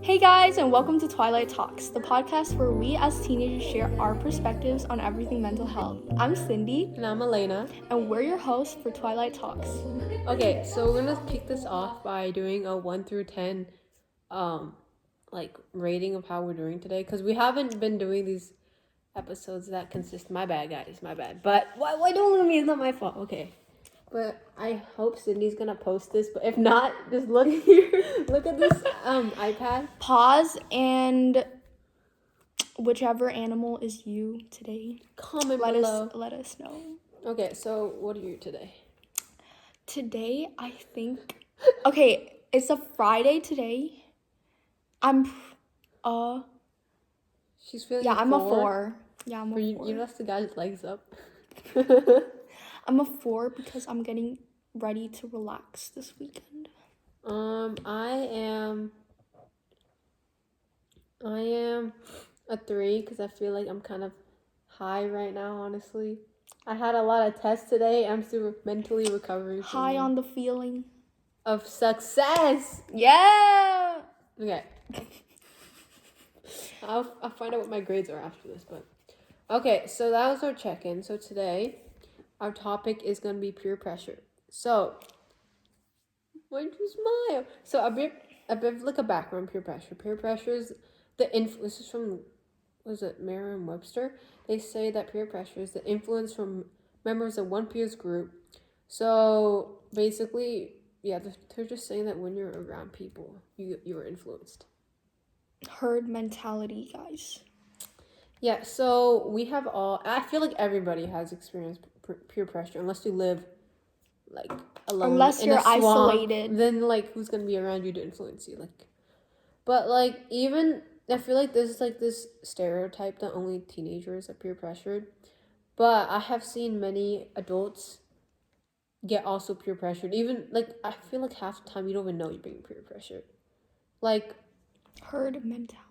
Hey guys, and welcome to Twilight Talks, the podcast where we as teenagers share our perspectives on everything mental health. I'm Cindy. And I'm Elena. And we're your hosts for Twilight Talks. Okay, so we're gonna kick this off by doing a 1 through 10 rating of how we're doing today, because we haven't been doing these episodes that consist. My bad, guys, my bad. But why don't look at me? It's not my fault. Okay. But I hope Cindy's gonna post this. But if not, just look here. Look at this iPad. Pause, and whichever animal is you today, comment below. Let us know. Okay, so what are you today? Today, I think. Okay, it's a Friday today. She's feeling. Yeah, I'm a 4. 4. Yeah, I'm a 4. You left the guy's legs up. I'm a 4 because I'm getting ready to relax this weekend. I am a 3 because I feel like I'm kind of high right now, honestly. I had a lot of tests today. I'm still mentally recovering. High on the feeling of success. Yeah. Okay. I'll find out what my grades are after this, but okay, so that was our check-in. So today, our topic is going to be peer pressure. So, why'd you smile? So a bit like a background peer pressure. Peer pressure is the influence. This is from, was it Merriam-Webster? They say that peer pressure is the influence from members of one peer's group. So basically, yeah, they're just saying that when you're around people, you're influenced. Herd mentality, guys. Yeah, so we have I feel like everybody has experienced peer pressure, unless you live like alone, unless in you're a swamp, isolated. then like who's gonna be around you to influence you? Like, but like even I feel like there's like this stereotype that only teenagers are peer pressured, but I have seen many adults get also peer pressured. Even like I feel like half the time you don't even know you're being peer pressured. Like herd mentality.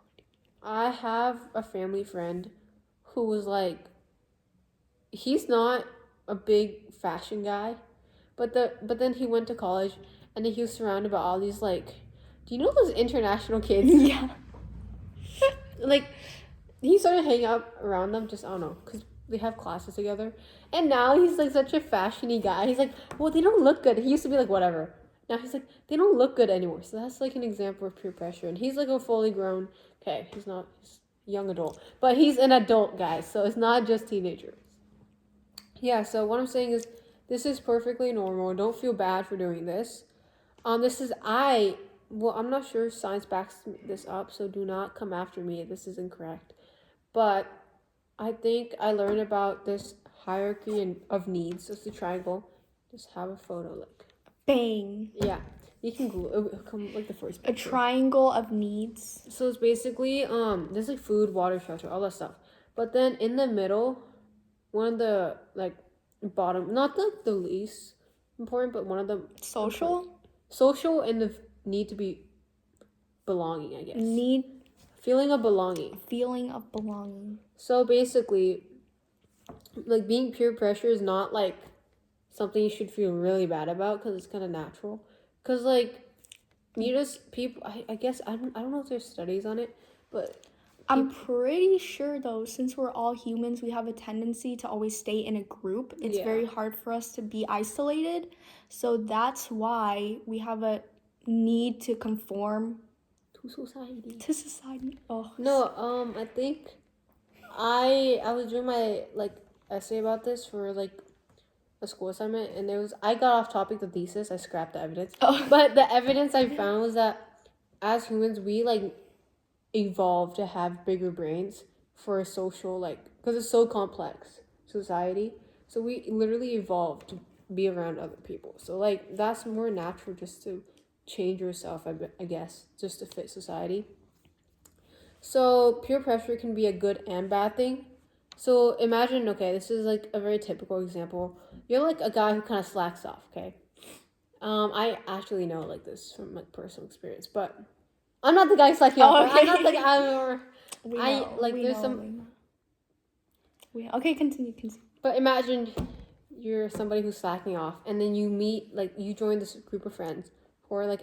I have a family friend who was like, he's not a big fashion guy, but then he went to college and then he was surrounded by all these like, do you know those international kids? Yeah. Like, he started hanging out around them, just I don't know, because they have classes together, and now he's like such a fashiony guy. He's like, well, they don't look good. He used to be like whatever. Now he's like, they don't look good anymore. So that's like an example of peer pressure, and he's like a fully grown. Okay, he's a young adult, but he's an adult, guys. So it's not just teenagers. Yeah. So what I'm saying is, this is perfectly normal. Don't feel bad for doing this. I'm not sure if science backs this up, so do not come after me if this is incorrect. But I think I learned about this hierarchy of needs. So it's a triangle. Just have a photo, like. Bang. Yeah. You can Google it. It'll come like the first picture. A triangle of needs. So it's basically, there's like food, water, shelter, all that stuff. But then in the middle, one of the, like, bottom, not the least important, but one of the... Social? Social and the need to be belonging, I guess. Feeling of belonging. So basically, like being peer pressure is not like something you should feel really bad about, because it's kind of natural. Because like I guess I don't know if there's studies on it, but I'm pretty sure though, since we're all humans, we have a tendency to always stay in a group. It's very hard for us to be isolated. So that's why we have a need to conform to society. Oh no, I think I was doing my like essay about this for like a school assignment, and I got off topic, the thesis. I scrapped the evidence. But the evidence I found was that as humans, we like evolved to have bigger brains for a social, like, because it's so complex society. So we literally evolved to be around other people. So like that's more natural, just to change yourself, I guess, just to fit society. So peer pressure can be a good and bad thing. So imagine, okay, this is like a very typical example. You're like a guy who kind of slacks off, okay? I actually know like this from like personal experience, but I'm not the guy slacking off. Okay. I'm not the guy. Okay, continue. But imagine you're somebody who's slacking off, and then you meet, like, you join this group of friends who are like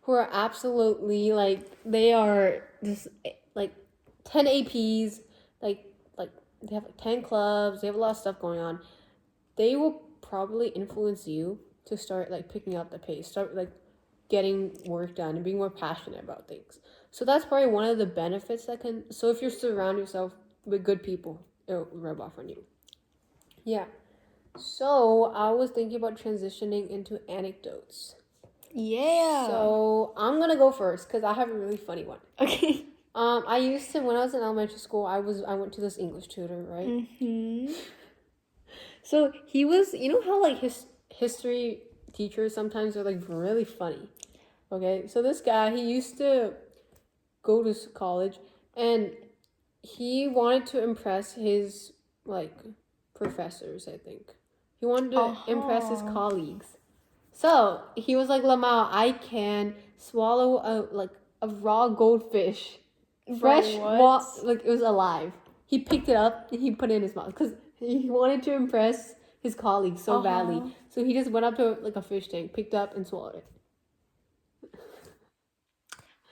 who are absolutely like they are just like 10 APs, like they have like 10 clubs, they have a lot of stuff going on. They will probably influence you to start like picking up the pace, start like getting work done and being more passionate about things. So that's probably one of the benefits that can. So if you surround yourself with good people, it'll rub off on you. Yeah. So I was thinking about transitioning into anecdotes. Yeah. So I'm gonna go first because I have a really funny one. Okay. I used to when I was in elementary school. I went to this English tutor, right? Mm-hmm. So he was, you know how like his history teachers sometimes are like really funny. Okay, so this guy he used to go to college and he wanted to impress his like professors. I think he wanted to impress his colleagues. So he was like, Lamau, I can swallow a raw goldfish, fresh, raw, like it was alive. He picked it up and he put it in his mouth because he wanted to impress his colleagues so badly. So he just went up to like a fish tank, picked up and swallowed it.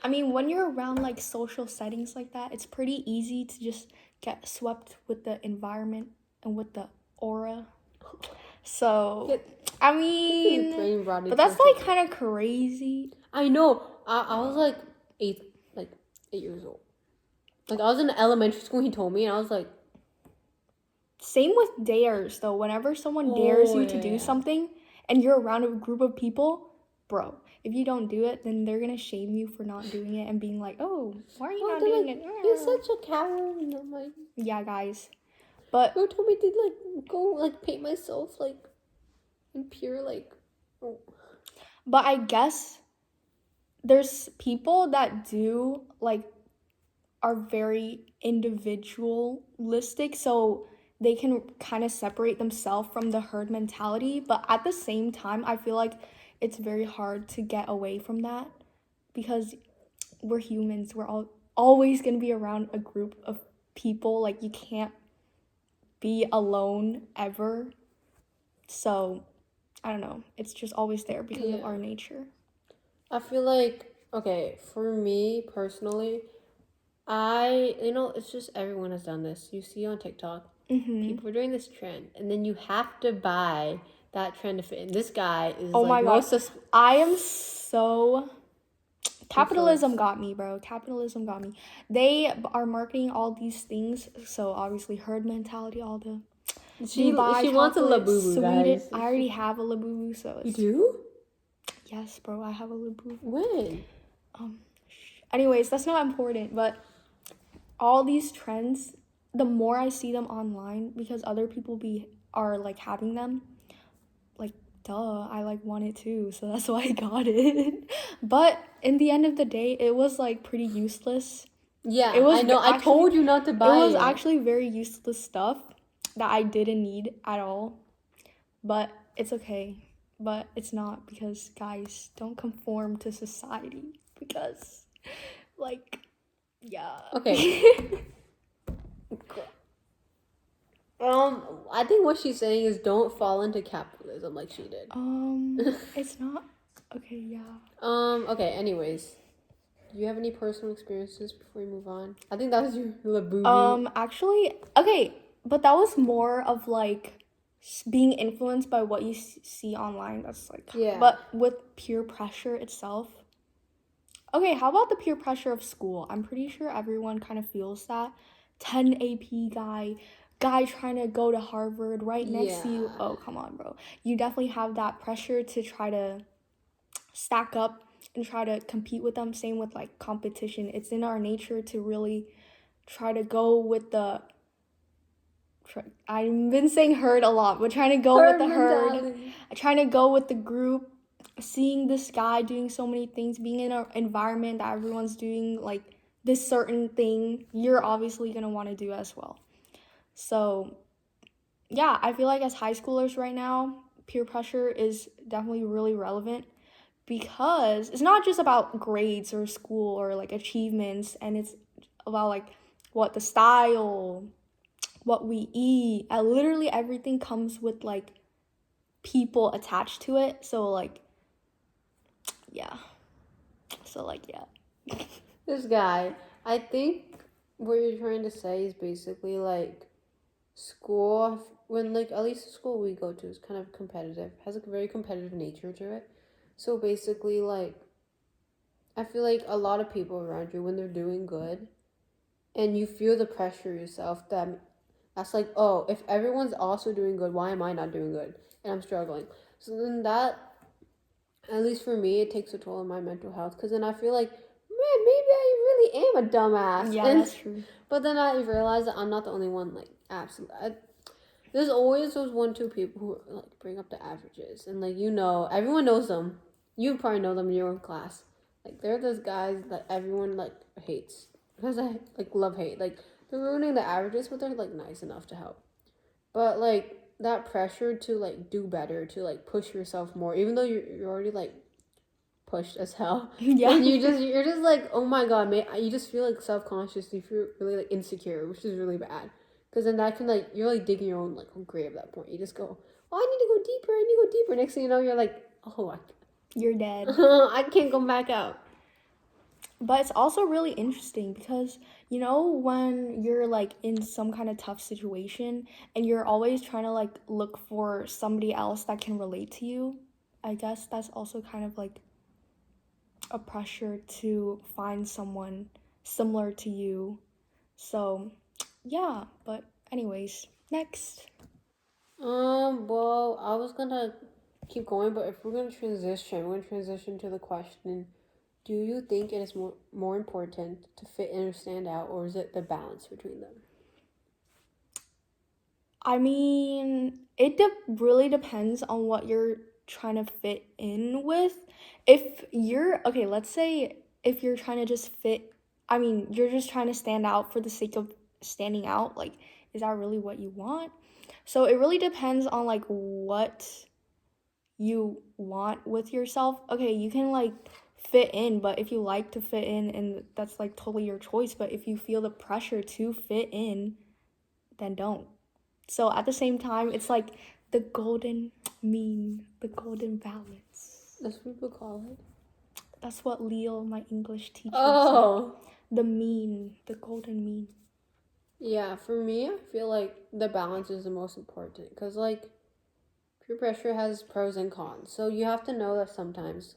I mean, when you're around like social settings like that, it's pretty easy to just get swept with the environment and with the aura. So, I mean, but that's like kind of crazy. I know. I was like 8 years old. Like I was in elementary school. He told me, and I was like. Same with dares though. Whenever someone dares you to do something, and you're around a group of people, bro. If you don't do it, then they're gonna shame you for not doing it and being like, "Oh, why are you not doing it?" You're such a coward. And I'm like, yeah, guys. But who told me to like go like paint myself like in pure like. Oh. But I guess there's people that do like are very individualistic, so they can kind of separate themselves from the herd mentality. But at the same time, I feel like it's very hard to get away from that because we're humans. We're all always going to be around a group of people. Like, you can't be alone ever. So, I don't know. It's just always there because of our nature. I feel like, okay, for me personally, it's just everyone has done this. You see on TikTok, people are doing this trend, and then you have to buy that trend to fit in. This guy is my God. I am so... Capitalism got me, bro. Capitalism got me. They are marketing all these things, so obviously herd mentality, all the... She wants a Labubu, guys. I already have a Labubu, so it's... You do? Yes, bro, I have a Labubu. When? Anyways, that's not important, but all these trends, the more I see them online, because other people are like having them, like, duh, I like want it too, so that's why I got it. But in the end of the day, it was like pretty useless. Yeah, I know. I told you not to buy it. It was actually very useless stuff that I didn't need at all. But it's okay. But it's not, because guys, don't conform to society, because like, yeah. Okay. I think what she's saying is don't fall into capitalism like she did. It's not okay, yeah. Okay, anyways. Do you have any personal experiences before we move on? I think that was your Labubu. Actually, okay, but that was more of like being influenced by what you see online. That's like, yeah. But with peer pressure itself. Okay, how about the peer pressure of school? I'm pretty sure everyone kind of feels that. 10 AP guy trying to go to Harvard next to you. Oh, come on, bro. You definitely have that pressure to try to stack up and try to compete with them. Same with like competition. It's in our nature to really try to go with the... I've been saying herd a lot, but trying to go with the herd. Trying to go with the group. Seeing this guy doing so many things, being in an environment that everyone's doing like this certain thing, you're obviously going to want to do as well. So, yeah, I feel like as high schoolers right now, peer pressure is definitely really relevant, because it's not just about grades or school or like achievements, and it's about like what the style, what we eat, and literally everything comes with like people attached to it. So like, yeah. So, like, yeah. This guy, I think what you're trying to say is basically like school, when like at least the school we go to is kind of competitive, has like a very competitive nature to it. So basically, like, I feel like a lot of people around you, when they're doing good, and you feel the pressure yourself, that's like, oh, if everyone's also doing good, why am I not doing good? And I'm struggling. So then that, at least for me, it takes a toll on my mental health. Because then I feel like, man, maybe I really am a dumbass. Yeah, that's true. But then I realize that I'm not the only one. Like, absolutely, there's always those 1-2 people who like bring up the averages, and like, everyone knows them. You probably know them in your own class. Like, they're those guys that everyone like hates because I like love hate. Like, they're ruining the averages, but they're like nice enough to help. But like that pressure to like do better, to like push yourself more, even though you're already like pushed as hell. Yeah. And you're just like, oh my god, man, you just feel like self-conscious, you feel really like insecure, which is really bad. Because then that can like, you're like digging your own like grave at that point. You just go, oh, I need to go deeper, I need to go deeper. Next thing you know, you're like, oh, you're dead. I can't go back out. But it's also really interesting because, when you're like in some kind of tough situation and you're always trying to like look for somebody else that can relate to you, I guess that's also kind of like a pressure to find someone similar to you. So, yeah, but anyways, next. Well, I was gonna keep going, but if we're gonna transition to the question, do you think it is more important to fit in or stand out, or is it the balance between them? I mean, it really depends on what you're trying to fit in with. Okay, let's say if you're trying to just you're just trying to stand out for the sake of standing out, like, is that really what you want? So it really depends on like what you want with yourself. Okay, you can like fit in, but if you like to fit in, and that's like totally your choice, but if you feel the pressure to fit in, then don't. So at the same time, it's like the golden mean, the golden balance. That's what people call it. That's what Leo, my English teacher, said. The mean, the golden mean. Yeah, for me, I feel like the balance is the most important because, like, peer pressure has pros and cons. So you have to know that sometimes,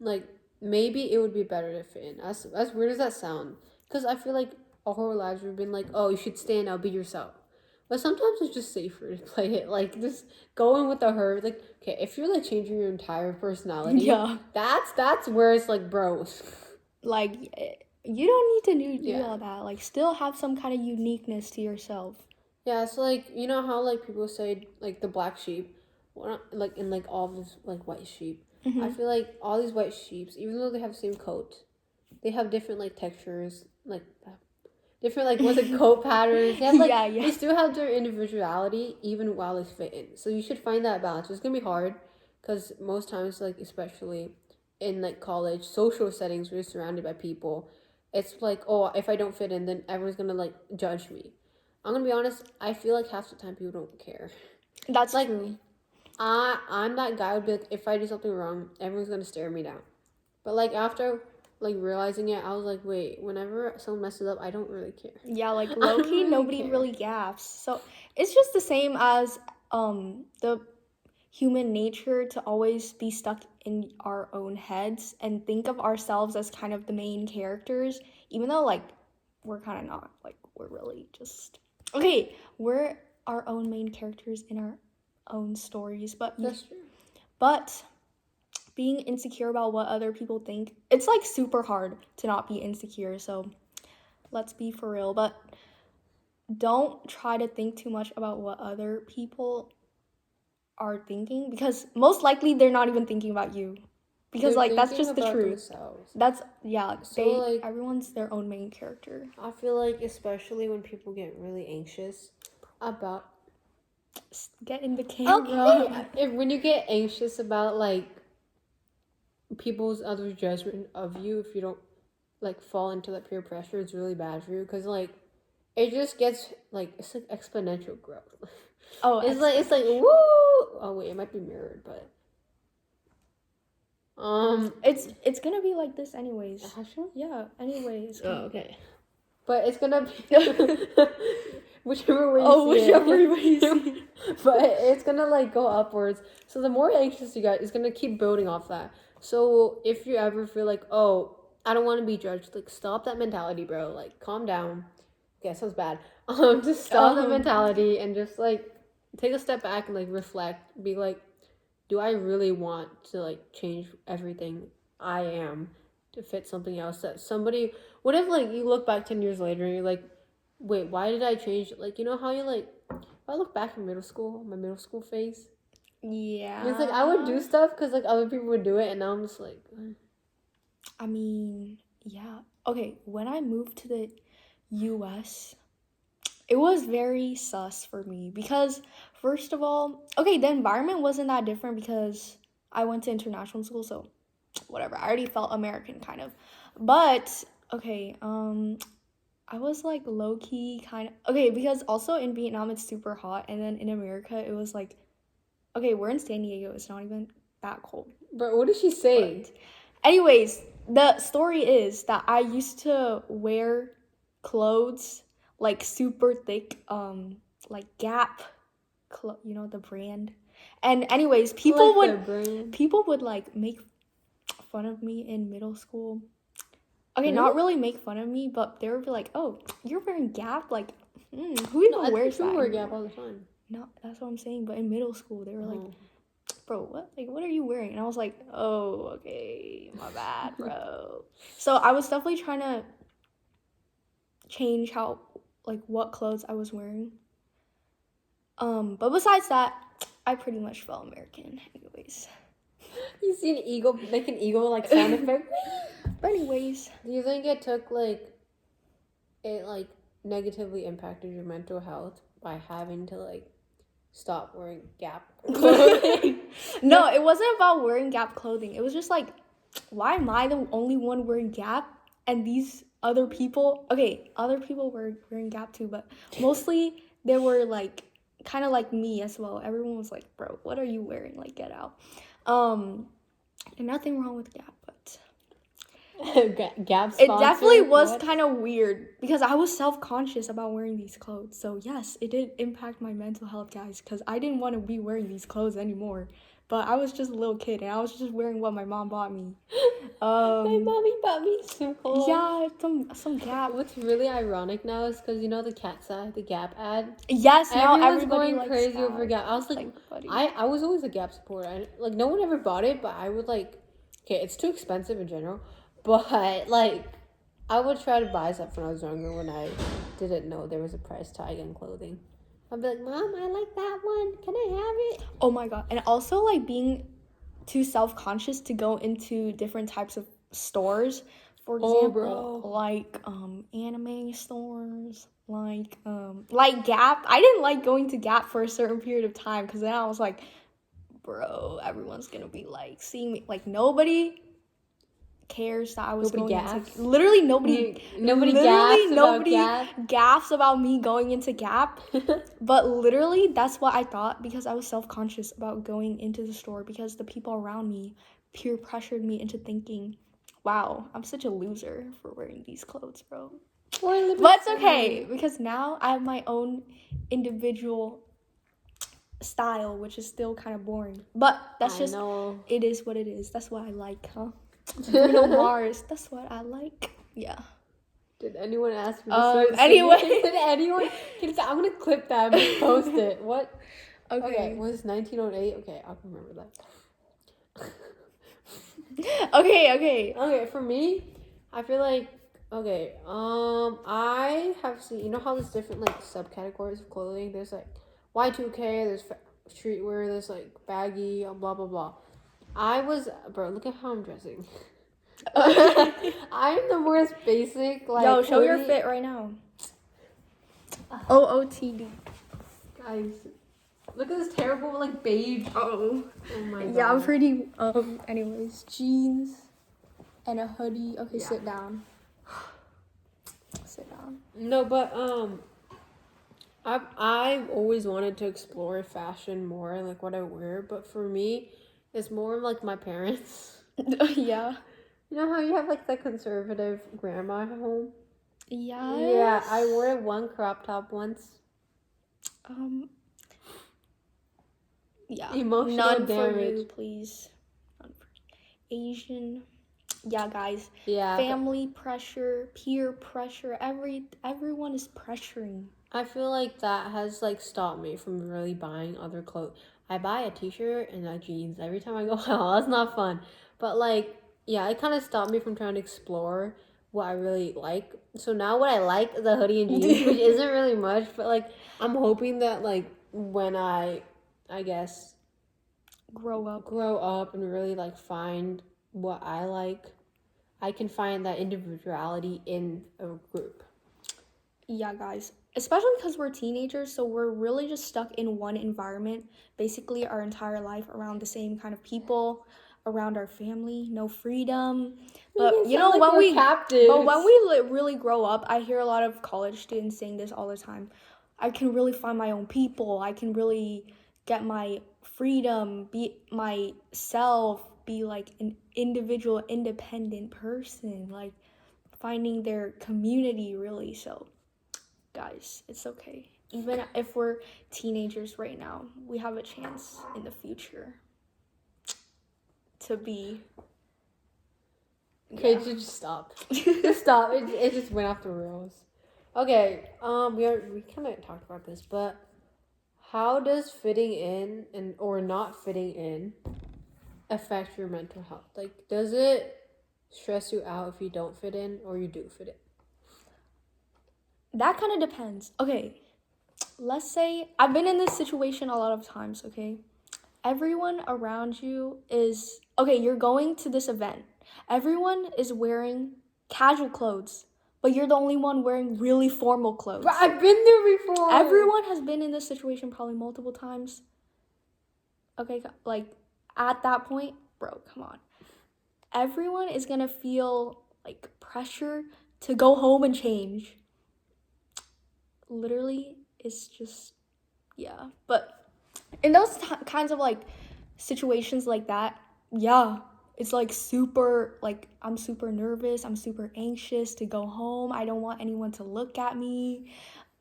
like, maybe it would be better to fit in. As weird as that sound, because I feel like all our lives we've been like, oh, you should stand out, be yourself. But sometimes it's just safer to play it, like, just going with the herd. Like, okay, if you're like changing your entire personality, Yeah, that's where it's like, bros. like, you don't need to do all that. Like, still have some kind of uniqueness to yourself. Yeah, it's like, you know how like people say like the black sheep, like in like all these like white sheep. Mm-hmm. I feel like all these white sheeps, even though they have the same coat, they have different like textures, like different like what's it coat patterns. They have like they still have their individuality even while they fit in. So you should find that balance. It's gonna be hard because most times, like especially in like college social settings where you're surrounded by people, it's like, oh, if I don't fit in, then everyone's gonna like judge me. I'm gonna be honest, I feel like half the time people don't care. That's like, true. I'm that guy who would be like, if I do something wrong, everyone's gonna stare me down. But like after like realizing it, I was like, wait, whenever someone messes up, I don't really care. Yeah, like low-key, nobody really gaffs. So it's just the same as the human nature to always be stuck in our own heads and think of ourselves as kind of the main characters, even though like we're kind of not. Like, we're really just we're our own main characters in our own stories, but that's true. But being insecure about what other people think, it's like super hard to not be insecure. So let's be for real, but don't try to think too much about what other people are thinking, because most likely they're not even thinking about you, because They're like that's just the truth. Themselves. That's so like everyone's their own main character. I feel like especially when people get really anxious about get in the camera. Okay, when you get anxious about like people's other judgment of you, if you don't like fall into that peer pressure, it's really bad for you because like it just gets like, it's like exponential growth. Oh, it's like woo. Oh wait, it might be mirrored, but It's gonna be like this anyways. Actually? Yeah, anyways. Oh, okay. But it's gonna be whichever way you Oh, see whichever it. way you see it. But it's gonna like go upwards. So the more anxious you get, it's gonna keep building off that. So if you ever feel like, oh, I don't want to be judged, like stop that mentality, bro. Like calm down. Okay, sounds bad. Just stop that mentality and just like take a step back and like reflect. Be like, do I really want to like change everything I am to fit something else that somebody, what if like you look back 10 years later and you're like, wait, why did I change? Like, you know how you like, if I look back in middle school, my middle school phase, Yeah. it's like I would do stuff because like other people would do it, and now I'm just like, I mean, yeah. Okay, when I moved to the US, it was very sus for me because, first of all, okay, the environment wasn't that different because I went to international school, so whatever. I already felt American kind of. But, okay, I was like low key kind of okay because also in Vietnam it's super hot, and then in America it was like, okay, we're in San Diego, it's not even that cold. But what did she say? But anyways, the story is that I used to wear clothes like super thick, like Gap, you know the brand. And anyways, people would like make fun of me in middle school. Okay, not really make fun of me, but they would be like, "Oh, you're wearing Gap? Like, who even wears that?" People wear Gap all the time. No, that's what I'm saying. But in middle school, they were like, "Bro, what? Like, what are you wearing?" And I was like, "Oh, okay, my bad, bro." So I was definitely trying to change how, like, what clothes I was wearing. But besides that, I pretty much felt American, anyways. You see an eagle, make an eagle like sound effect. But anyways, do you think it took like negatively impacted your mental health by having to like stop wearing Gap clothing? No, it wasn't about wearing Gap clothing. It was just like, why am I the only one wearing Gap? And these other people, okay, other people were wearing Gap too, but mostly they were like kind of like me as well. Everyone was like, bro, what are you wearing? Like, get out. And nothing wrong with Gap, but Gap sponsor, it definitely was kind of weird because I was self-conscious about wearing these clothes. So yes, it did impact my mental health, guys, because I didn't want to be wearing these clothes anymore. But I was just a little kid and I was just wearing what my mom bought me. My mommy bought me some clothes. Yeah, some Gap. What's really ironic now is because you know the Cat's ad, the Gap ad. Yes, now everyone's everybody going crazy Gap. over Gap. I was like, I was always a Gap supporter. Like no one ever bought it, but I would like. Okay, it's too expensive in general, but like I would try to buy stuff when I was younger when I didn't know there was a price tag on clothing. I'd be like, Mom, I like that one. Can I have it? Oh my god. And also like being too self-conscious to go into different types of stores. For example, like anime stores, like Gap. I didn't like going to Gap for a certain period of time because then I was like, bro, everyone's gonna be like seeing me. Like nobody cares that I was going into literally nobody gaffs about me going into Gap. But literally that's what I thought because I was self-conscious about going into the store because the people around me peer pressured me into thinking, wow, I'm such a loser for wearing these clothes, bro. But it's okay because now I have my own individual style, which is still kind of boring. But that's just it is what it is. That's what I like, huh? Bruno Mars, that's what I like. Yeah. Did anyone ask me to anyway. Did anyone? I'm gonna clip that and post it. What? Okay. Was 1908? Okay, I'll remember that. Okay. For me, I feel like I have seen. You know how there's different like subcategories of clothing. There's like Y2K. There's streetwear. There's like baggy. Blah blah blah. Bro, look at how I'm dressing. I'm the worst basic, like... Yo, show your fit right now. OOTD. Guys, look at this terrible, like, beige. Oh my god. Yeah, I'm pretty, anyways, jeans and a hoodie. Okay, yeah. Sit down. Sit down. No, but, I've always wanted to explore fashion more, like, what I wear, but for me... It's more like my parents. Yeah. You know how you have like the conservative grandma at home? Yes. Yeah, I wore one crop top once. Yeah. Emotional None damage. for you, please. None for Asian. Yeah, guys. Yeah. Family pressure, peer pressure. Everyone is pressuring. I feel like that has like stopped me from really buying other clothes. I buy a t-shirt and a jeans every time I go out. That's not fun. But like, yeah, it kind of stopped me from trying to explore what I really like. So now what I like is a hoodie and jeans, which isn't really much, but like I'm hoping that like when I guess grow up and really like find what I like, I can find that individuality in a group. Yeah, guys. Especially because we're teenagers, so we're really just stuck in one environment, basically our entire life around the same kind of people, around our family, no freedom. But you know, like when we really grow up, I hear a lot of college students saying this all the time. I can really find my own people. I can really get my freedom, be myself, be like an individual, independent person, like finding their community really. So guys, it's okay. Even if we're teenagers right now, we have a chance in the future to be. Okay, just stop. Just stop. It just went off the rails. Okay, we kind of talked about this, but how does fitting in and or not fitting in affect your mental health? Like, does it stress you out if you don't fit in or you do fit in? That kind of depends. Okay, let's say I've been in this situation a lot of times, okay? Everyone around you is, okay, you're going to this event. Everyone is wearing casual clothes, but you're the only one wearing really formal clothes. But I've been there before. Everyone has been in this situation probably multiple times. Okay, like at that point, bro, come on. Everyone is gonna feel like pressure to go home and change. Literally, it's just, yeah. But in those kinds of like situations like that, yeah, it's like super, like I'm super nervous, I'm super anxious to go home. I don't want anyone to look at me.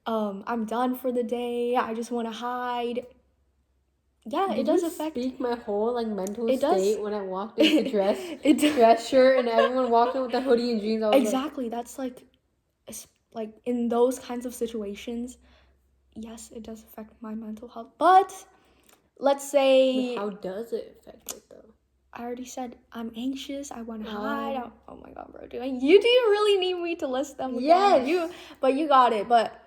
I'm done for the day. I just want to hide. Yeah, Did it does you affect. speak my whole like mental It does. state when I walked into dress shirt and everyone walked in with a hoodie and jeans. I was exactly. That's like in those kinds of situations, yes, it does affect my mental health. But let's say, how does it affect it though? I already said I'm anxious. I want to hide. Oh my god, bro! Do you really need me to list them again? Yes. But you got it. But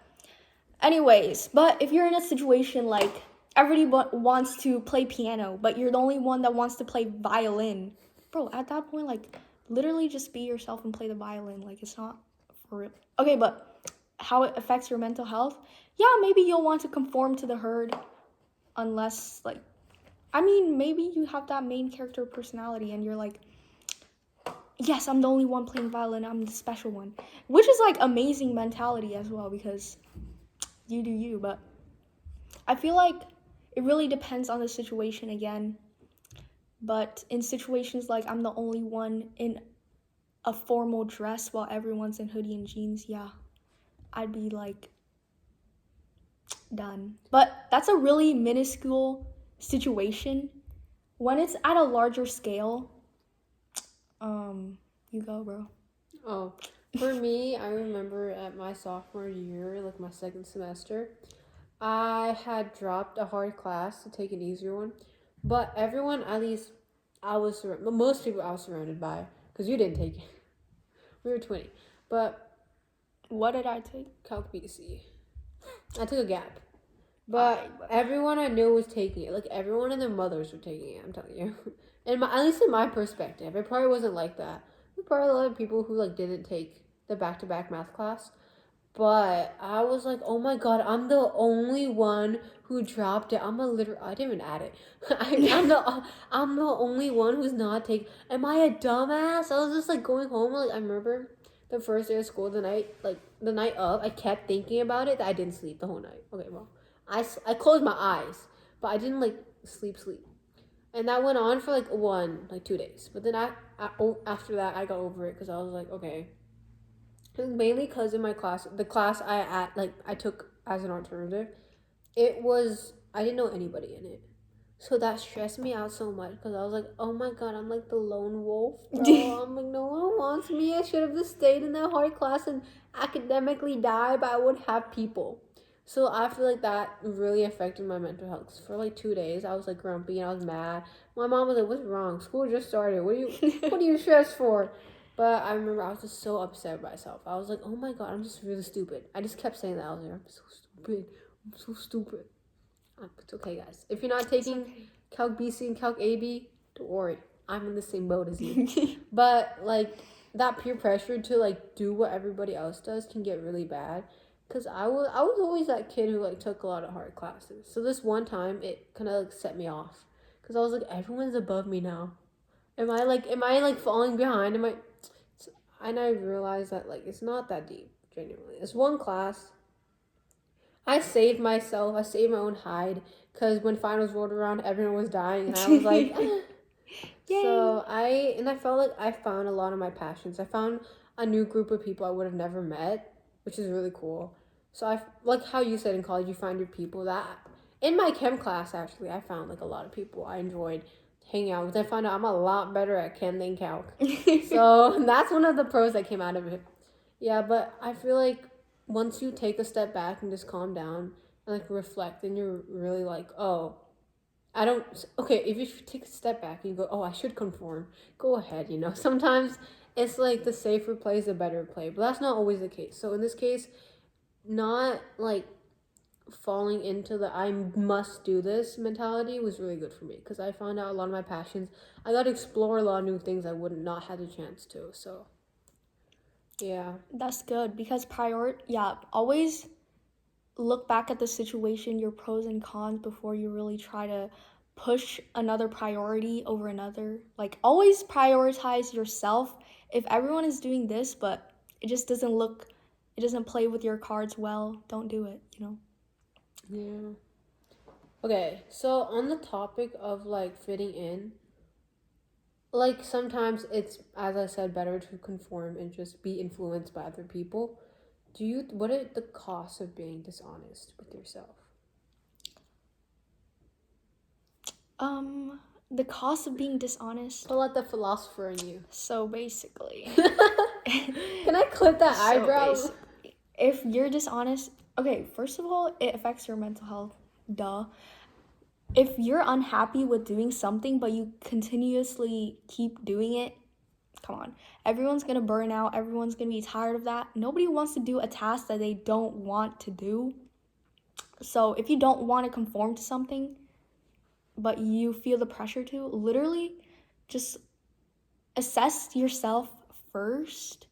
anyways, but if you're in a situation like everybody wants to play piano, but you're the only one that wants to play violin, bro, at that point, like literally just be yourself and play the violin. Like it's not for real. Okay, but how it affects your mental health? Yeah, maybe you'll want to conform to the herd, unless like, I mean, maybe you have that main character personality and you're like, yes, I'm the only one playing violin. I'm the special one, which is like amazing mentality as well because you do you. But I feel like it really depends on the situation again. But in situations like I'm the only one in a formal dress while everyone's in hoodie and jeans, yeah, I'd be like done. But that's a really minuscule situation. When it's at a larger scale, you go, bro. Oh, for me, I remember at my sophomore year, like my second semester, I had dropped a hard class to take an easier one. But everyone, at least most people I was surrounded by, because you didn't take it. We were 20. But what did I take? Calc BC. I took a gap. But everyone I knew was taking it. Like everyone and their mothers were taking it, I'm telling you. And at least in my perspective, it probably wasn't like that. There's probably a lot of people who like didn't take the back-to-back math class. But I was like, oh my god, I'm the only one who dropped it. I didn't even add it. I'm the only one who's not taking. Am I a dumbass? I was just like going home. Like I remember the first day of school, the night of, I kept thinking about it. That I didn't sleep the whole night. Okay, well, I closed my eyes, but I didn't like sleep. And that went on for like 2 days. But then after that, I got over it because I was like, okay. It was mainly because in my class, the class I took as an alternative, I didn't know anybody in it. So that stressed me out so much because I was like, oh my god, I'm like the lone wolf, bro. I'm like, no one wants me. I should have just stayed in that hard class and academically die, but I would have people. So I feel like that really affected my mental health. For like 2 days, I was like grumpy and I was mad. My mom was like, "What's wrong? School just started. What are you stressed for?" But I remember I was just so upset with myself. I was like, "Oh my god, I'm just really stupid." I just kept saying that. I was like, "I'm so stupid. I'm so stupid." It's okay, guys. If you're not taking Calc BC and Calc AB, don't worry. I'm in the same boat as you. But like that peer pressure to like do what everybody else does can get really bad. Cause I was always that kid who like took a lot of hard classes. So this one time it kind of like set me off. Cause I was like, everyone's above me now. Am I falling behind? And I realized that like it's not that deep. Genuinely, it's one class. I saved myself. I saved my own hide because when finals rolled around, everyone was dying, and I was like, so I felt like I found a lot of my passions. I found a new group of people I would have never met, which is really cool. So I like how you said in college, you find your people. That in my chem class actually, I found like a lot of people I enjoyed hanging out with. I found out I'm a lot better at chem than calc, so that's one of the pros that came out of it. Yeah, but I feel like once you take a step back and just calm down and like reflect, then you're really like, oh, I don't. Okay, if you take a step back and you go, oh, I should conform, go ahead. Sometimes it's like the safer play is the better play, but that's not always the case. So in this case, not like falling into the I must do this mentality was really good for me because I found out a lot of my passions. I got to explore a lot of new things I would not had the chance to. So yeah, That's good because always look back at the situation, your pros and cons before you really try to push another priority over another. Like always prioritize yourself. If everyone is doing this but it just it doesn't play with your cards well, don't do it. yeah. Okay, so on the topic of like fitting in, like sometimes it's, as I said, better to conform and just be influenced by other people. What are the costs of being dishonest with yourself? The cost of being dishonest. Pull out the philosopher in you. So basically, can I clip that eyebrow? If you're dishonest, okay, first of all, it affects your mental health. Duh. If you're unhappy with doing something but you continuously keep doing it, come on. Everyone's gonna burn out. Everyone's gonna be tired of that. Nobody wants to do a task that they don't want to do. So if you don't want to conform to something, but you feel the pressure to, literally just assess yourself first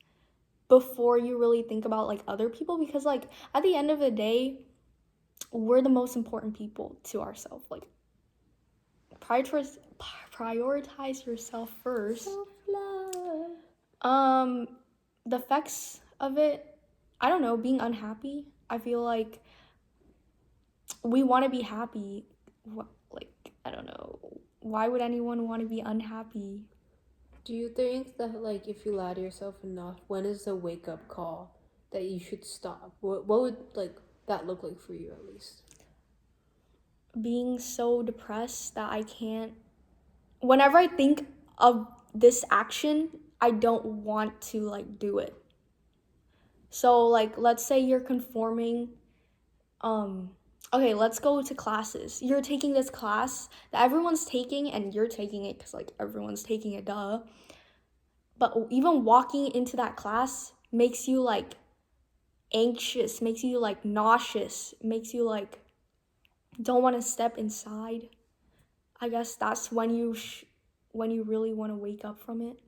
before you really think about like other people, because like at the end of the day, we're the most important people to ourselves. Like prioritize yourself first. Self-love. The effects of it, I don't know, being unhappy. I feel like we want to be happy. Like, I don't know. Why would anyone want to be unhappy? Do you think that like if you lie to yourself enough, when is the wake up call that you should stop? What would like that look like for you at least? Being so depressed that I can't. Whenever I think of this action, I don't want to like do it. So like let's say you're conforming, okay, let's go to classes. You're taking this class that everyone's taking and you're taking it because like everyone's taking it, duh. But even walking into that class makes you like anxious, makes you like nauseous, makes you like don't want to step inside. I guess that's when you really want to wake up from it.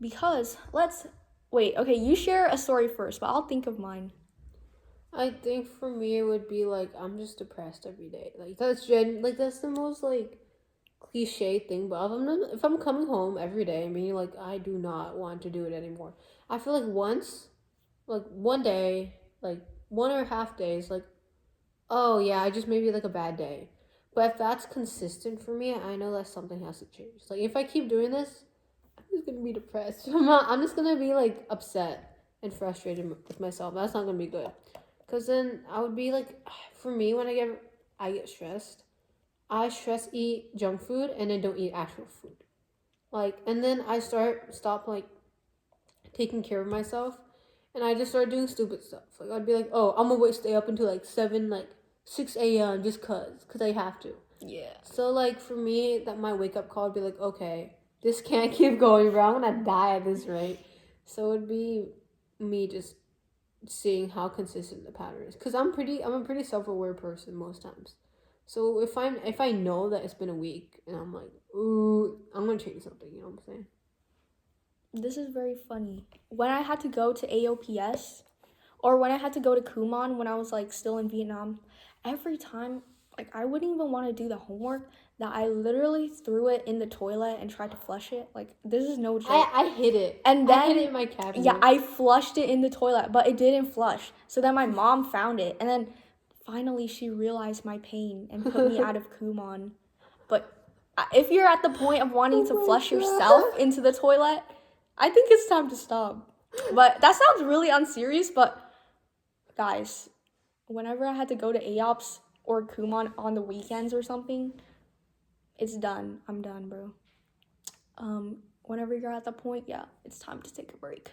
Because okay, you share a story first, but I'll think of mine. I think for me it would be like I'm just depressed every day. Like that's the most like cliche thing. But if I'm coming home every day and being like I do not want to do it anymore, I feel like one day, like 1.5 days, like oh yeah, I just maybe like a bad day. But if that's consistent for me, I know that something has to change. Like, if I keep doing this, I'm just gonna be depressed. I'm just gonna be, like, upset and frustrated with myself. That's not gonna be good. Because then I would be, like, for me, when I get stressed, I stress eat junk food and then don't eat actual food. Like, and then I stop, like, taking care of myself. And I just started doing stupid stuff. Like, I'd be like, oh, I'm gonna stay up until, like, 6 a.m. just cause I have to. Yeah. So, like, for me, that my wake-up call would be like, okay, this can't keep going, bro. I'm gonna die at this rate. So it'd be me just seeing how consistent the pattern is. Because I'm a pretty self-aware person most times. So if I know that it's been a week and I'm like, ooh, I'm gonna change something, you know what I'm saying? This is very funny. When I had to go to AOPS, or when I had to go to Kumon when I was, like, still in Vietnam, every time, like, I wouldn't even want to do the homework, that I literally threw it in the toilet and tried to flush it. Like, this is no joke. I hid it. And then, I hid it in my cabinet. Yeah, I flushed it in the toilet, but it didn't flush. So then my mom found it, and then finally she realized my pain and put me out of Kumon. But if you're at the point of wanting to flush yourself into the toilet, I think it's time to stop. But that sounds really unserious, but guys, whenever I had to go to AOPS or Kumon on the weekends or something, it's done. I'm done, bro. Whenever you're at that point, yeah, it's time to take a break.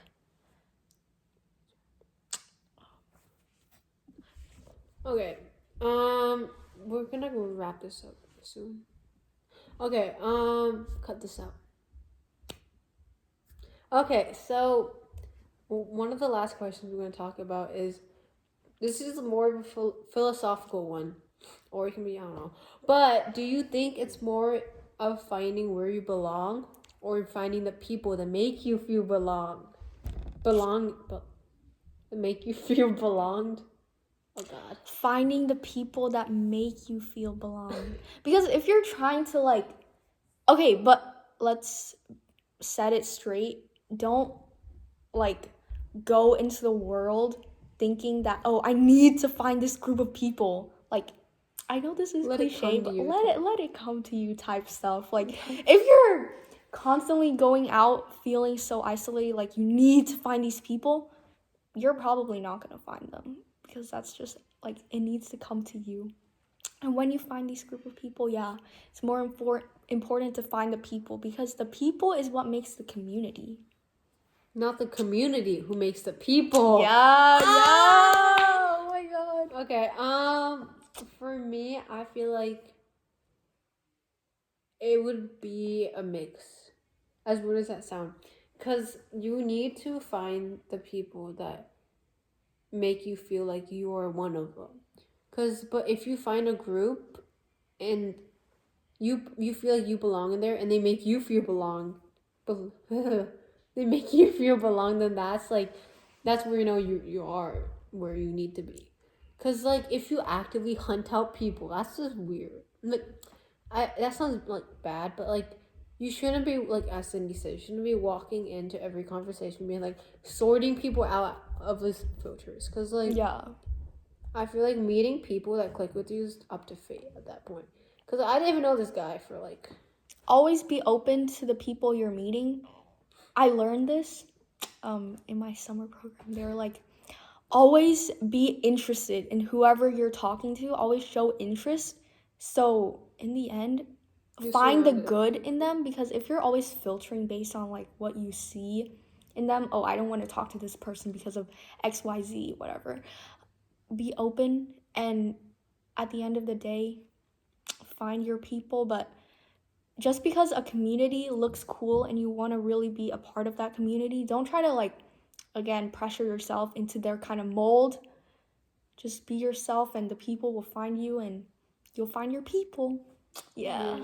Okay. We're gonna go wrap this up soon. Okay, cut this out. Okay, so one of the last questions we're going to talk about is, this is more of a philosophical one, or it can be, I don't know. But do you think it's more of finding where you belong, or finding the people that make you feel make you feel belonged? Oh God. Finding the people that make you feel belong. Because if you're trying to, like, okay, but let's set it straight. Don't, like, go into the world thinking that, oh, I need to find this group of people. Like, I know this is cliche, but let it come to you type stuff. Like, if you're constantly going out feeling so isolated, like you need to find these people, you're probably not going to find them, because that's just, like, it needs to come to you. And when you find these group of people, yeah, it's more important to find the people, because the people is what makes the community. Not the community who makes the people. Yeah. Oh my God. Okay, for me, I feel like it would be a mix. As weird as that sound. Because you need to find the people that make you feel like you are one of them. But if you find a group and you feel like you belong in there, and they make you feel they make you feel belong, then that's where you know you are where you need to be. Because, like, if you actively hunt out people, that's just weird. Like, that sounds, like, bad, but, like, you shouldn't be, like, as Cindy said, you shouldn't be walking into every conversation being, like, sorting people out of these filters. Because, like, yeah, I feel like meeting people that click with you is up to fate at that point. Because I didn't even know this guy for, like... Always be open to the people you're meeting. I learned this in my summer program. They were like, always be interested in whoever you're talking to. Always show interest. So in the end, find the good in them, because if you're always filtering based on, like, what you see in them, oh, I don't want to talk to this person because of XYZ, whatever. Be open, and at the end of the day, find your people. But just because a community looks cool and you want to really be a part of that community, don't try to, like, again, pressure yourself into their kind of mold. Just be yourself, and the people will find you, and you'll find your people. Yeah.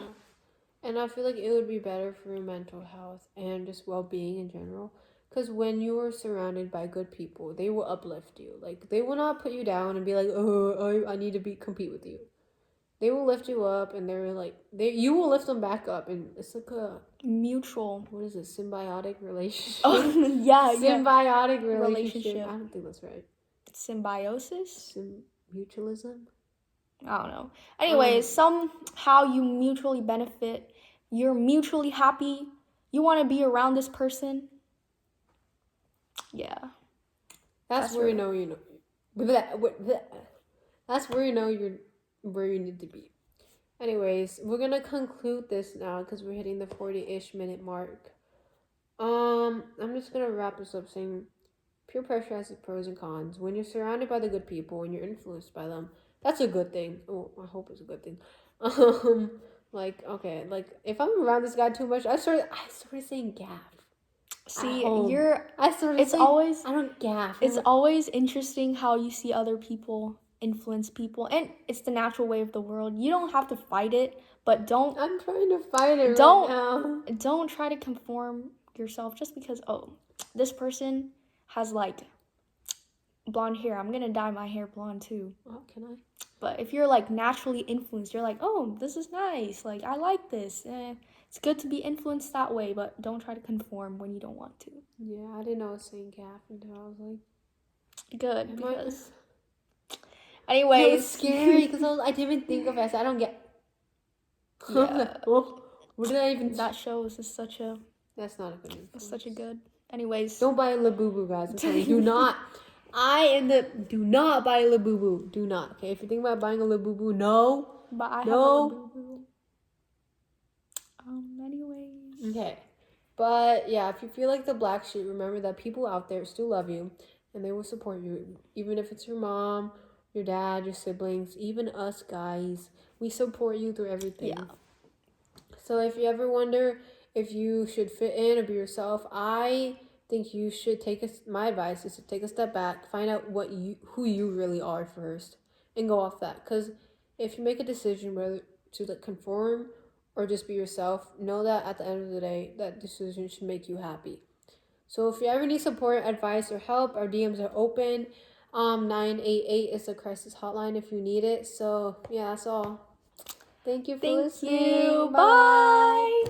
And I feel like it would be better for your mental health and just well-being in general. Because when you are surrounded by good people, they will uplift you. Like, they will not put you down and be like, oh, I need to compete with you. They will lift you up, and they're like, you will lift them back up, and it's like a mutual. What is it? Symbiotic relationship. Oh yeah, symbiotic relationship. I don't think that's right. Symbiosis. Mutualism. I don't know. Anyways, somehow you mutually benefit. You're mutually happy. You want to be around this person. Yeah. That's where you know you know. That's where you know you're where you need to be. Anyways, we're gonna conclude this now because we're hitting the 40-ish minute mark. I'm just gonna wrap this up saying peer pressure has its pros and cons. When you're surrounded by the good people and you're influenced by them, that's a good thing. Oh, I hope it's a good thing. Like okay, like if I'm around this guy too much, I started saying gaff. See, I don't gaff. It's always interesting how you see other people influence people, and it's the natural way of the world. You don't have to fight it, but don't. I'm trying to fight it right now. Don't try to conform yourself just because this person has like blonde hair. I'm gonna dye my hair blonde too. Oh, can I? But if you're like naturally influenced, you're like, oh, this is nice. Like I like this. It's good to be influenced that way, but don't try to conform when you don't want to. Yeah, I didn't know I was saying gaff until I was like, good because. Anyways, it was scary because I didn't even think of it. I don't get. Yeah. What did I even? That shows is such a. That's not a good influence. Such a good. Anyways, don't buy a Labubu, guys. I'm telling you, do not. Do not buy a Labubu. Do not. Okay, if you think about buying a Labubu, no. But I have a Labubu. Anyways. Okay, but yeah, if you feel like the black sheep, remember that people out there still love you, and they will support you, even if it's your mom, your dad, your siblings, even us guys. We support you through everything. Yeah. So if you ever wonder if you should fit in or be yourself, I think you should my advice is to take a step back, find out who you really are first, and go off that. Because if you make a decision whether to like conform or just be yourself, know that at the end of the day, that decision should make you happy. So if you ever need support, advice, or help, our DMs are open. 988 is the crisis hotline if you need it. So yeah, that's all. Thank you for listening. Bye.